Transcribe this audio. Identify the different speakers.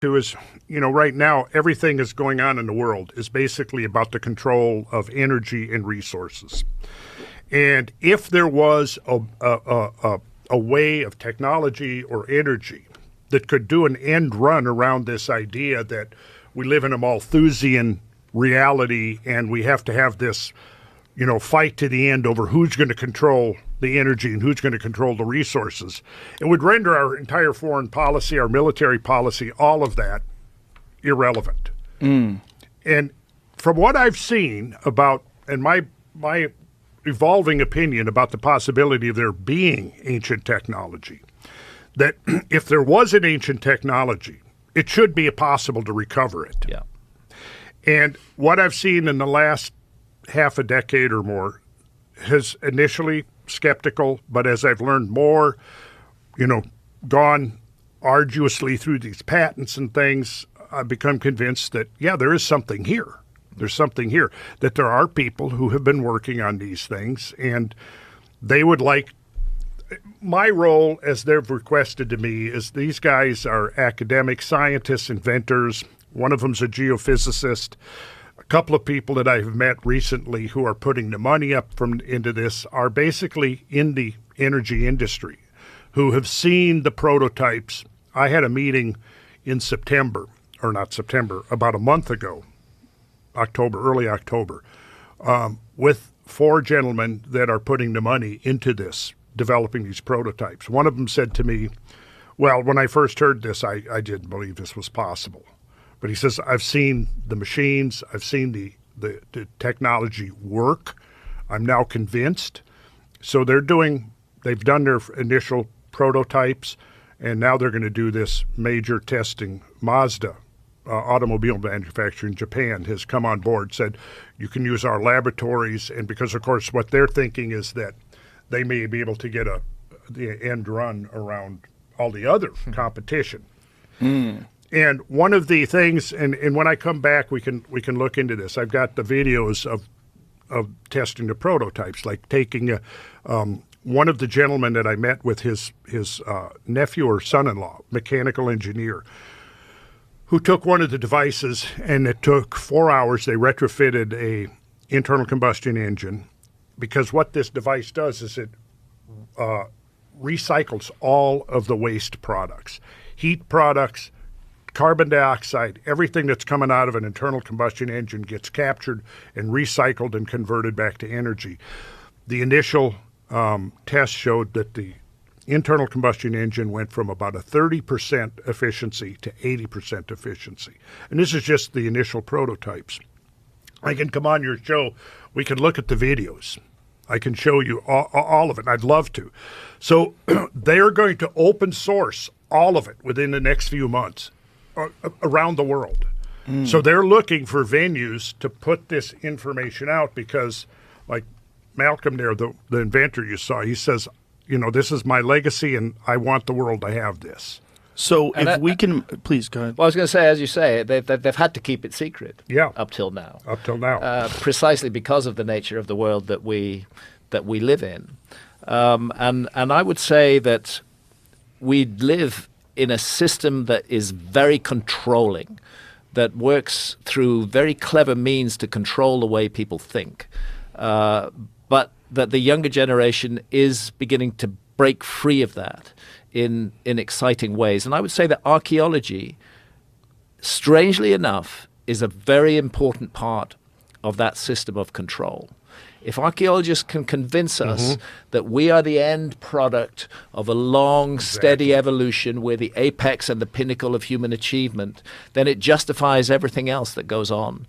Speaker 1: to is, right now, everything is going on in the world is basically about the control of energy and resources. And if there was a way of technology or energy that could do an end run around this idea that we live in a Malthusian reality and we have to have this, fight to the end over who's going to control the energy and who's going to control the resources, it would render our entire foreign policy, our military policy, all of that irrelevant. And from what I've seen about, and my evolving opinion about the possibility of there being ancient technology, that if there was an ancient technology, it should be possible to recover it.
Speaker 2: Yeah.
Speaker 1: And what I've seen in the last half a decade or more has initially skeptical, but as I've learned more, gone arduously through these patents and things, I've become convinced that, there is something here. There's something here, that there are people who have been working on these things, and they would like. My role, as they've requested to me, is these guys are academic scientists, inventors. One of them's a geophysicist. A couple of people that I've met recently who are putting the money up into this are basically in the energy industry, who have seen the prototypes. I had a meeting in about a month ago, early October, with 4 gentlemen that are putting the money into this, developing these prototypes. One of them said to me, well, when I first heard this, I didn't believe this was possible. But he says, I've seen the machines, I've seen the technology work. I'm now convinced. So they've done their initial prototypes, and now they're going to do this major testing. Mazda, automobile manufacturer in Japan, has come on board, said you can use our laboratories, and because, of course, what they're thinking is that they may be able to get the end run around all the other competition. And one of the things, and when I come back, we can look into this. I've got the videos of testing the prototypes, like taking one of the gentlemen that I met with his nephew or son-in-law, mechanical engineer, who took one of the devices, and it took 4 hours. They retrofitted a internal combustion engine, because what this device does is it recycles all of the waste products, heat products, carbon dioxide, everything that's coming out of an internal combustion engine gets captured and recycled and converted back to energy. The initial test showed that the internal combustion engine went from about a 30% efficiency to 80% efficiency. And this is just the initial prototypes. I can come on your show. We can look at the videos. I can show you all of it. I'd love to. So they are going to open source all of it within the next few months around the world. So they're looking for venues to put this information out because, like Malcolm there, the inventor you saw, he says, this is my legacy and I want the world to have this.
Speaker 3: So if we can, please go ahead.
Speaker 2: Well, I was going to say, as you say, they've had to keep it secret.
Speaker 1: Yeah.
Speaker 2: Up till now.
Speaker 1: Precisely
Speaker 2: because of the nature of the world that we live in, and I would say that we live in a system that is very controlling, that works through very clever means to control the way people think, but that the younger generation is beginning to break free of that in exciting ways. And I would say that archaeology, strangely enough, is a very important part of that system of control. If archaeologists can convince us that we are the end product of a long, steady evolution, we're the apex and the pinnacle of human achievement, then it justifies everything else that goes on